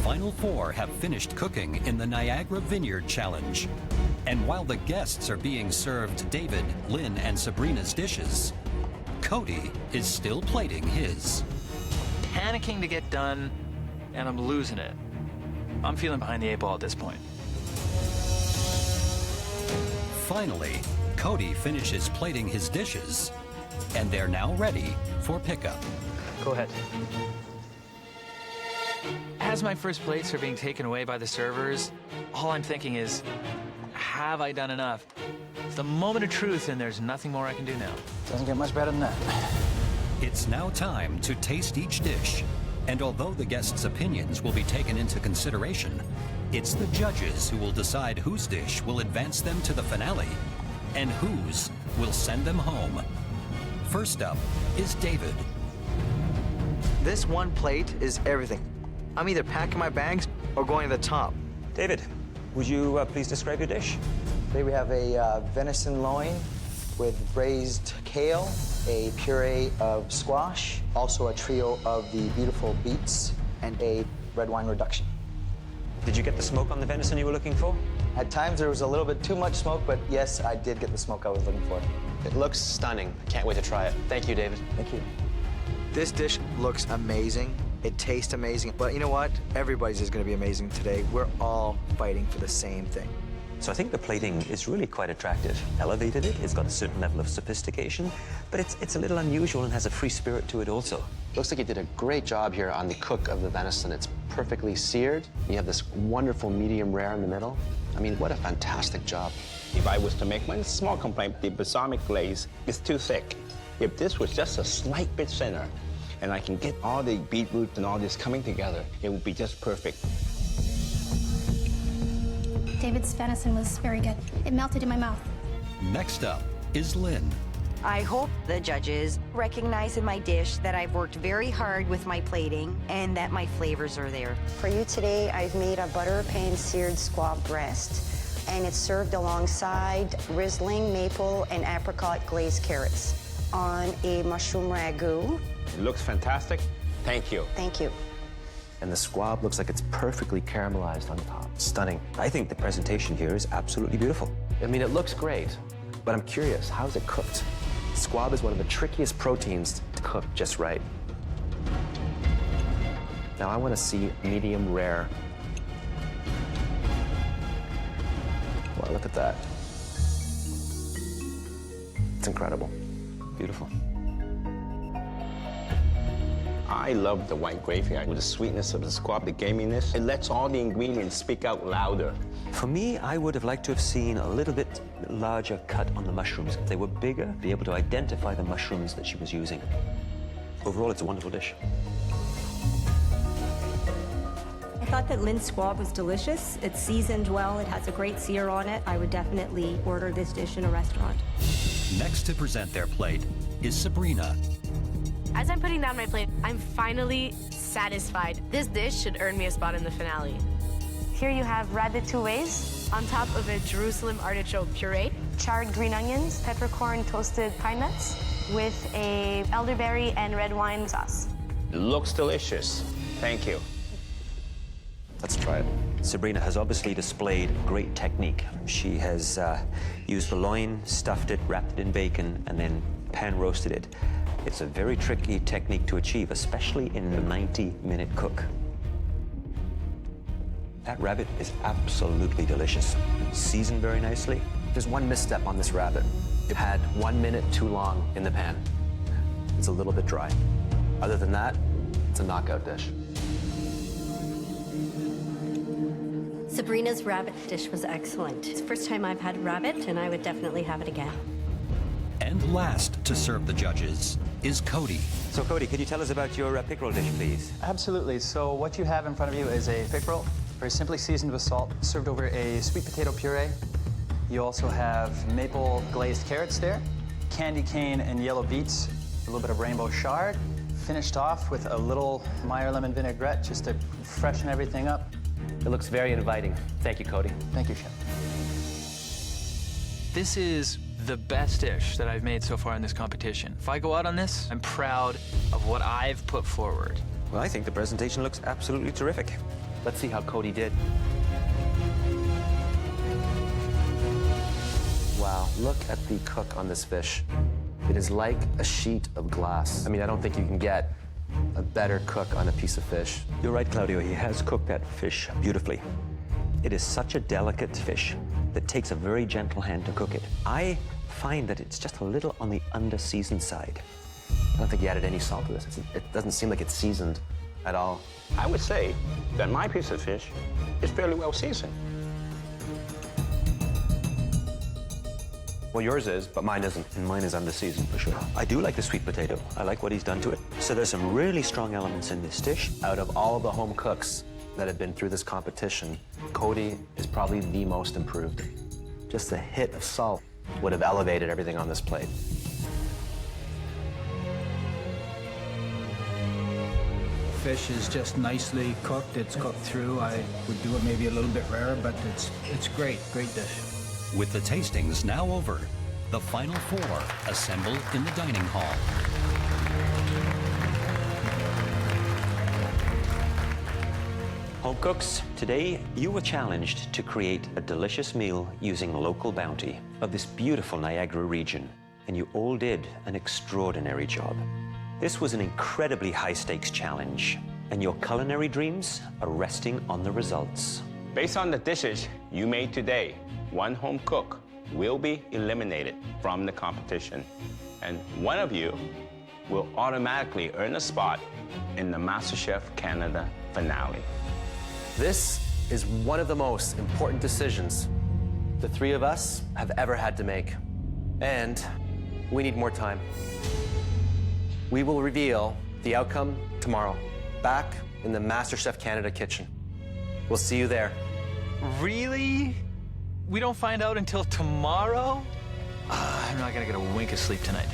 final four have finished cooking in the Niagara Vineyard Challenge. And while the guests are being served David, Lynn, and Sabrina's dishes, Cody is still plating his. Panicking to get done, and I'm losing it. I'm feeling behind the eight ball at this point. Finally, Cody finishes plating his dishes, and they're now ready for pickup. Go ahead. As my first plates are being taken away by the servers, all I'm thinking is, have I done enough? It's the moment of truth, and there's nothing more I can do now. Doesn't get much better than that. It's now time to taste each dish, and although the guests' opinions will be taken into consideration, it's the judges who will decide whose dish will advance them to the finale and whose will send them home. First up is David. This one plate is everything. I'm either packing my bags or going to the top. David, would you please describe your dish? Today we have a venison loin with braised kale, a puree of squash, also a trio of the beautiful beets, and a red wine reduction. Did you get the smoke on the venison you were looking for? At times there was a little bit too much smoke, but yes, I did get the smoke I was looking for. It looks stunning. I can't wait to try it. Thank you, David. Thank you. This dish looks amazing. It tastes amazing. But you know what? Everybody's is going to be amazing today. We're all fighting for the same thing. So I think the plating is really quite attractive. Elevated it, it's got a certain level of sophistication, but it's a little unusual and has a free spirit to it also. Looks like you did a great job here on the cook of the venison. It's perfectly seared. You have this wonderful medium rare in the middle. I mean, what a fantastic job. If I was to make one small complaint, the balsamic glaze is too thick. If this was just a slight bit thinner, and I can get all the beetroot and all this coming together, it would be just perfect. David's venison was very good. It melted in my mouth. Next up is Lynn. I hope the judges recognize in my dish that I've worked very hard with my plating and that my flavors are there. For you today, I've made a butter pan seared squab breast, and it's served alongside Riesling, maple, and apricot glazed carrots on a mushroom ragu. It looks fantastic. Thank you. Thank you. And the squab looks like it's perfectly caramelized on top. Stunning. I think the presentation here is absolutely beautiful. I mean, it looks great, but I'm curious, how's it cooked? Squab is one of the trickiest proteins to cook just right. Now I want to see medium rare. Wow, look at that. It's incredible. Beautiful. I love the white gravy with the sweetness of the squab, the gaminess. It lets all the ingredients speak out louder. For me, I would have liked to have seen a little bit larger cut on the mushrooms. If they were bigger, be able to identify the mushrooms that she was using. Overall, it's a wonderful dish. I thought that Lynn squab was delicious. It's seasoned well. It has a great sear on it. I would definitely order this dish in a restaurant. Next to present their plate is Sabrina. As I'm putting down my plate, I'm finally satisfied. This dish should earn me a spot in the finale. Here you have ratatouilles on top of a Jerusalem artichoke puree, charred green onions, peppercorn toasted pine nuts with a elderberry and red wine sauce. It looks delicious. Thank you. Let's try it. Sabrina has obviously displayed great technique. She has used the loin, stuffed it, wrapped it in bacon, and then pan roasted it. It's a very tricky technique to achieve, especially in a 90-minute cook. That rabbit is absolutely delicious. Seasoned very nicely. There's one misstep on this rabbit. It had 1 minute too long in the pan. It's a little bit dry. Other than that, it's a knockout dish. Sabrina's rabbit dish was excellent. It's the first time I've had rabbit, and I would definitely have it again. And last to serve the judges is Cody. So, Cody, could you tell us about your pickerel dish, please? Absolutely. So what you have in front of you is a pickerel, very simply seasoned with salt, served over a sweet potato puree. You also have maple glazed carrots there, candy cane and yellow beets, a little bit of rainbow chard, finished off with a little Meyer lemon vinaigrette just to freshen everything up. It looks very inviting. Thank you, Cody. Thank you, Chef. This is the best dish that I've made so far in this competition. If I go out on this, I'm proud of what I've put forward. Well, I think the presentation looks absolutely terrific. Let's see how Cody did. Wow, look at the cook on this fish. It is like a sheet of glass. I mean, I don't think you can get a better cook on a piece of fish. You're right, Claudio. He has cooked that fish beautifully. It is such a delicate fish that takes a very gentle hand to cook it. I find that it's just a little on the under-seasoned side. I don't think he added any salt to this. It doesn't seem like it's seasoned at all. I would say that my piece of fish is fairly well seasoned. Well, yours is, but mine isn't. And mine is under-seasoned for sure. I do like the sweet potato. I like what he's done to it. So there's some really strong elements in this dish. Out of all of the home cooks that have been through this competition, Cody is probably the most improved. Just a hit of salt would have elevated everything on this plate. Fish is just nicely cooked. It's cooked through. I would do it maybe a little bit rarer, but it's great. Great dish. With the tastings now over, the final four assemble in the dining hall. Home cooks, today you were challenged to create a delicious meal using local bounty of this beautiful Niagara region, and you all did an extraordinary job. This was an incredibly high-stakes challenge, and your culinary dreams are resting on the results. Based on the dishes you made today, one home cook will be eliminated from the competition, and one of you will automatically earn a spot in the MasterChef Canada finale. This is one of the most important decisions the three of us have ever had to make, and we need more time. We will reveal the outcome tomorrow, back in the MasterChef Canada kitchen. We'll see you there. Really? We don't find out until tomorrow? I'm not gonna get a wink of sleep tonight.